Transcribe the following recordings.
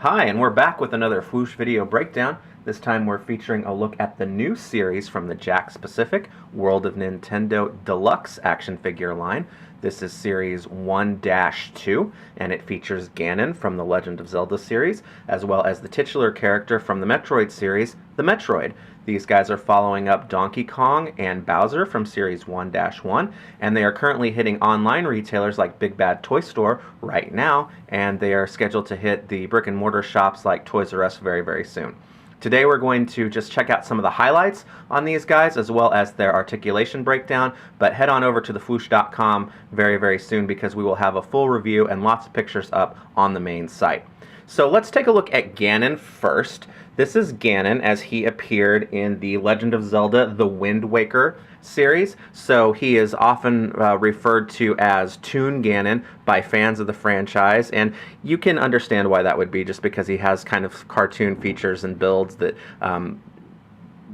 Hi, and we're back with another Fwoosh video breakdown. This time we're featuring a look at the new series from the Jakks Pacific World of Nintendo Deluxe action figure line. This is Series 1-2, and it features Ganon from the Legend of Zelda series, as well as the titular character from the Metroid series, the Metroid. These guys are following up Donkey Kong and Bowser from Series 1-1, and they are currently hitting online retailers like Big Bad Toy Store right now, and they are scheduled to hit the brick-and-mortar shops like Toys R Us very, very soon. Today we're going to just check out some of the highlights on these guys as well as their articulation breakdown, but head on over to thefwoosh.com very, very soon because we will have a full review and lots of pictures up on the main site. So let's take a look at Ganon first. This is Ganon as he appeared in the Legend of Zelda The Wind Waker series. So he is often referred to as Toon Ganon by fans of the franchise, and you can understand why that would be just because he has kind of cartoon features and builds that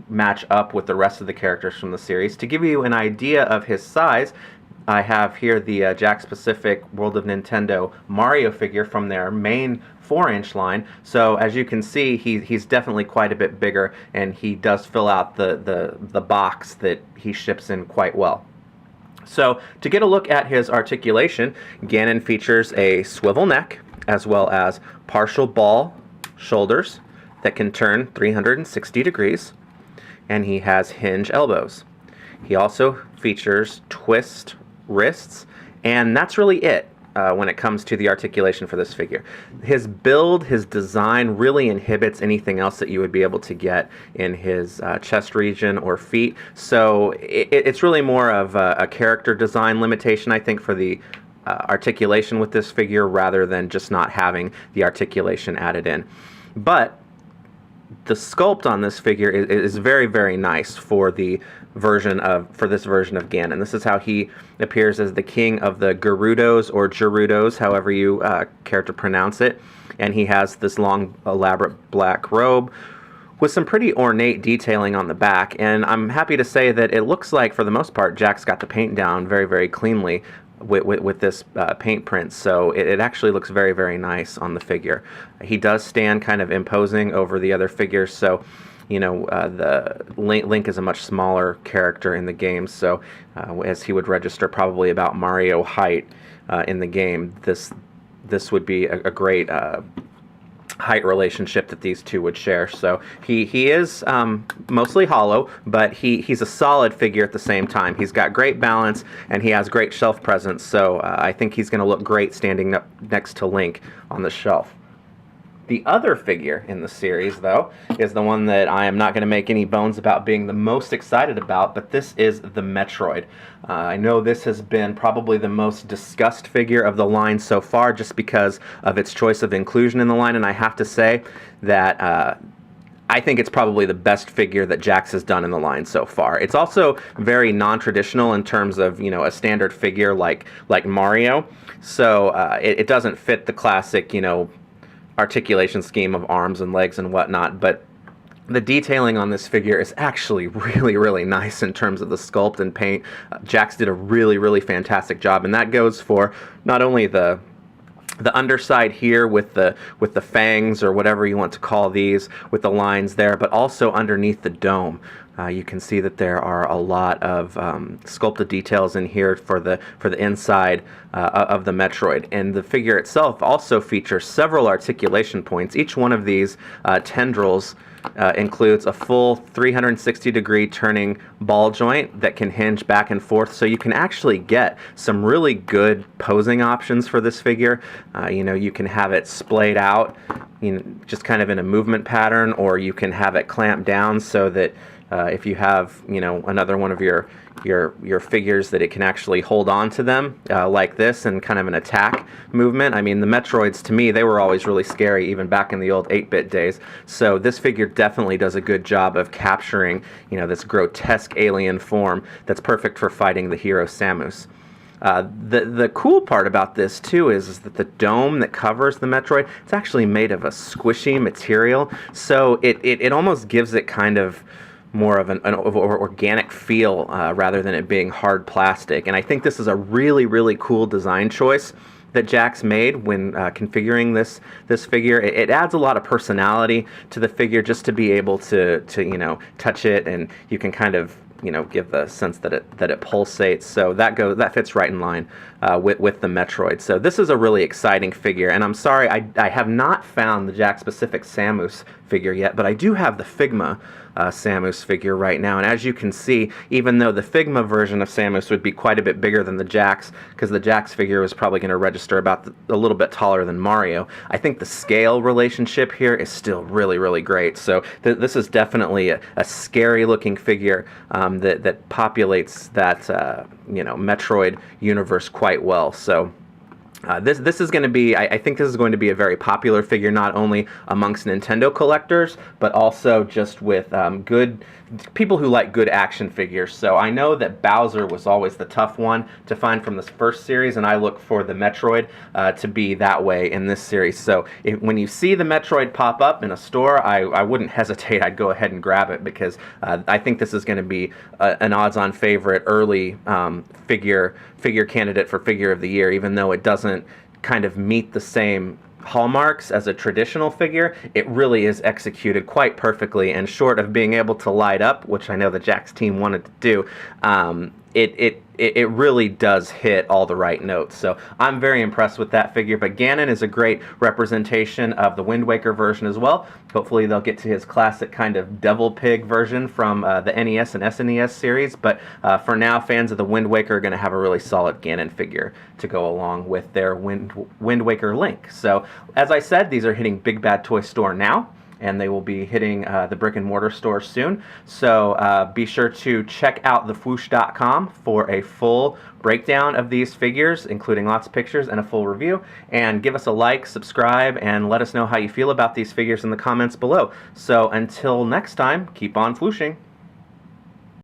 match up with the rest of the characters from the series. To give you an idea of his size, I have here the Jakks Pacific World of Nintendo Mario figure from their main 4-inch line. So as you can see, he's definitely quite a bit bigger, and he does fill out the box that he ships in quite well. So to get a look at his articulation, Ganon features a swivel neck as well as partial ball shoulders that can turn 360 degrees, and he has hinge elbows. He also features twist wrists, and that's really it when it comes to the articulation for this figure. His build, his design really inhibits anything else that you would be able to get in his chest region or feet, so it's really more of a character design limitation, I think, for the articulation with this figure rather than just not having the articulation added in. But the sculpt on this figure is very, very nice for this version of Ganon. This is how he appears as the king of the Gerudos or Gerudos, however you care to pronounce it. And he has this long, elaborate black robe with some pretty ornate detailing on the back. And I'm happy to say that it looks like, for the most part, Jakks got the paint down very, very cleanly with this paint print, so it actually looks very, very nice on the figure. He does stand kind of imposing over the other figures, so you know, the Link is a much smaller character in the game, so as he would register probably about Mario height in the game, this would be a great height relationship that these two would share. So he is mostly hollow, but he's a solid figure at the same time. He's got great balance and he has great shelf presence, so I think he's going to look great standing up next to Link on the shelf. The other figure in the series, though, is the one that I am not going to make any bones about being the most excited about, but this is the Metroid. I know this has been probably the most discussed figure of the line so far just because of its choice of inclusion in the line, and I have to say that I think it's probably the best figure that Jakks has done in the line so far. It's also very non-traditional in terms of, you know, a standard figure like Mario, so it doesn't fit the classic, you know, articulation scheme of arms and legs and whatnot, but the detailing on this figure is actually really, really nice in terms of the sculpt and paint. Jakks did a really, really fantastic job, and that goes for not only the underside here with the fangs or whatever you want to call these, with the lines there, but also underneath the dome. You can see that there are a lot of sculpted details in here for the inside of the Metroid, and the figure itself also features several articulation points. Each one of these tendrils includes a full 360-degree turning ball joint that can hinge back and forth, so you can actually get some really good posing options for this figure. You know, you can have it splayed out, you know, just kind of in a movement pattern, or you can have it clamped down so that if you have, you know, another one of your figures, that it can actually hold on to them like this in kind of an attack movement. I mean, the Metroids, to me, they were always really scary even back in the old 8-bit days. So this figure definitely does a good job of capturing, you know, this grotesque alien form that's perfect for fighting the hero Samus. The cool part about this too is that the dome that covers the Metroid, it's actually made of a squishy material, so it almost gives it kind of more of an organic feel rather than it being hard plastic. And I think this is a really, really cool design choice that Jakks made when configuring this figure. It adds a lot of personality to the figure just to be able to touch it, and you can kind of give the sense that it pulsates. So that fits right in line with the Metroid. So this is a really exciting figure, and I'm sorry I have not found the Jakks specific Samus figure yet, but I do have the Figma Samus figure right now. And as you can see, even though the Figma version of Samus would be quite a bit bigger than the Jakks, because the Jakks figure was probably going to register about a little bit taller than Mario, I think the scale relationship here is still really, really great. So this is definitely a scary looking figure that populates that Metroid universe quite well. So this is going to be, I think this is going to be a very popular figure, not only amongst Nintendo collectors, but also just with good people who like good action figures. So I know that Bowser was always the tough one to find from this first series, and I look for the Metroid to be that way in this series. So when you see the Metroid pop up in a store, I wouldn't hesitate. I'd go ahead and grab it, because I think this is going to be an odds-on favorite early figure candidate for Figure of the Year, even though it doesn't kind of meet the same hallmarks as a traditional figure. It really is executed quite perfectly, and short of being able to light up, which I know the Jakks team wanted to do, it really does hit all the right notes. So I'm very impressed with that figure. But Ganon is a great representation of the Wind Waker version as well. Hopefully they'll get to his classic kind of devil pig version from the NES and SNES series. But for now, fans of the Wind Waker are going to have a really solid Ganon figure to go along with their Wind Waker Link. So as I said, these are hitting Big Bad Toy Store now, and they will be hitting the brick and mortar store soon. So be sure to check out thefwoosh.com for a full breakdown of these figures, including lots of pictures and a full review. And give us a like, subscribe, and let us know how you feel about these figures in the comments below. So until next time, keep on flooshing.